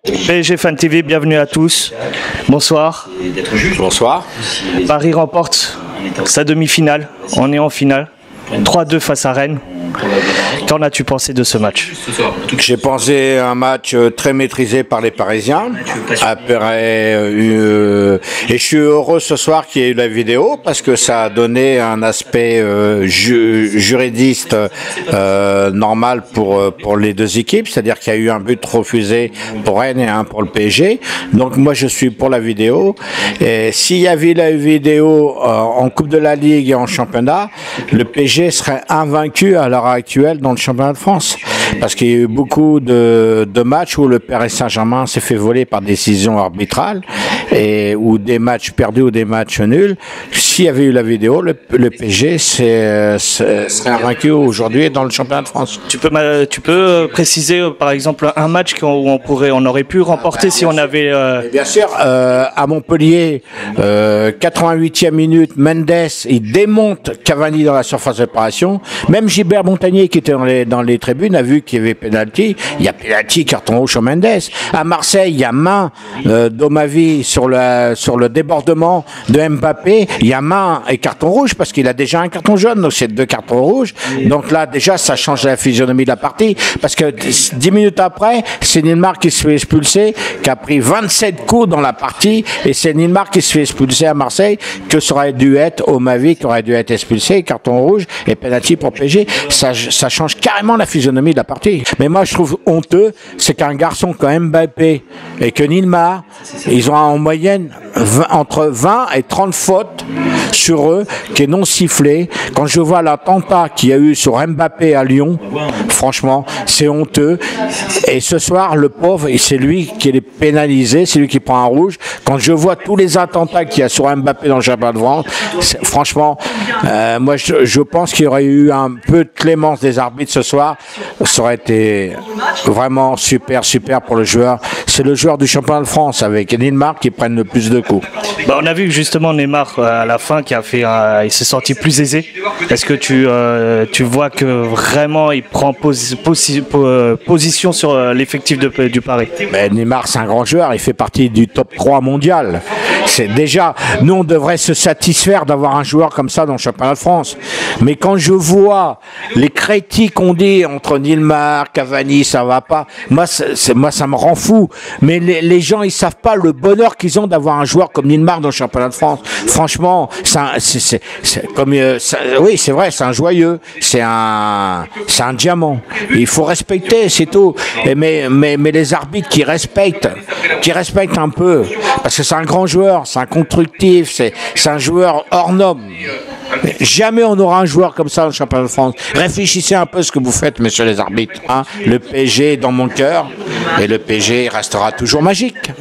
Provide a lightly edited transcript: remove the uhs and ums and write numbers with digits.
PSG Fan TV, bienvenue à tous. Bonsoir. Bonsoir. Paris remporte sa demi-finale. On est en finale. 3-2 face à Rennes. Qu'en as-tu pensé de ce match? J'ai pensé à un match très maîtrisé par les Parisiens. Et je suis heureux ce soir qu'il y ait eu la vidéo parce que ça a donné un aspect juridiste normal pour les deux équipes. C'est-à-dire qu'il y a eu un but refusé pour Rennes et un pour le PSG. Donc moi je suis pour la vidéo. Et s'il y avait la vidéo en Coupe de la Ligue et en championnat, le PSG serait invaincu à l'heure actuelle dans le championnat de France. Parce qu'il y a eu beaucoup de matchs où le Paris Saint-Germain s'est fait voler par décision arbitrale ou des matchs perdus ou des matchs nuls. S'il y avait eu la vidéo, le PSG serait invaincu aujourd'hui dans le championnat de France. Tu peux préciser par exemple un match où on aurait pu remporter si on avait... Bien sûr, à Montpellier, 88e minute, Mendes, il démonte Cavani dans la surface de réparation. Même Gilbert Montagnier qui était dans les tribunes a vu qu'il y avait pénalty. Il y a pénalty, carton rouge sur Mendes. À Marseille, il y a main d'Omavi sur le débordement de Mbappé. Il y a main et carton rouge parce qu'il a déjà un carton jaune, donc c'est 2 cartons rouges. Donc là, déjà, ça change la physionomie de la partie parce que 10 minutes après, c'est Neymar qui se fait expulser, qui a pris 27 coups dans la partie et c'est Neymar qui se fait expulser à Marseille, que ça aurait dû être Omavi qui aurait dû être expulsé, carton rouge et penalty pour PSG. Ça change carrément la physionomie de la partie. Mais moi, je trouve honteux, c'est qu'un garçon comme Mbappé et que Neymar, ils ont en moyenne entre 20 et 30 fautes sur eux qui est non sifflée. Quand je vois l'attentat qu'il y a eu sur Mbappé à Lyon, franchement, c'est honteux. Et ce soir, le pauvre, c'est lui qui est pénalisé, c'est lui qui prend un rouge. Quand je vois tous les attentats qu'il y a sur Mbappé dans le championnat de France, franchement, moi, je pense qu'il y aurait eu un peu de clémence des arbitres ce soir. Ça aurait été vraiment super pour le joueur. C'est le joueur du championnat de France avec Neymar qui prennent le plus de coups. On a vu justement Neymar à la fin qui a fait, il s'est senti plus aisé. Est-ce que tu vois que vraiment il prend position sur l'effectif du Paris? Mais Neymar, c'est un grand joueur, il fait partie du top 3 mondial. C'est déjà, nous on devrait se satisfaire d'avoir un joueur comme ça dans le championnat de France. Mais quand je vois les critiques qu'on dit entre Neymar, Cavani, ça va pas. Moi, ça me rend fou. Mais les gens, ils savent pas le bonheur qu'ils ont d'avoir un joueur comme Neymar dans le championnat de France. Franchement, oui, c'est vrai, c'est un joyeux, c'est un diamant. Il faut respecter, c'est tout. Mais les arbitres qui respectent un peu, parce que c'est un grand joueur, c'est un constructif, c'est un joueur hors norme. Jamais on aura un joueur comme ça dans le championnat de France. Réfléchissez un peu à ce que vous faites, messieurs les arbitres. Le PSG est dans mon cœur et le PSG restera toujours magique.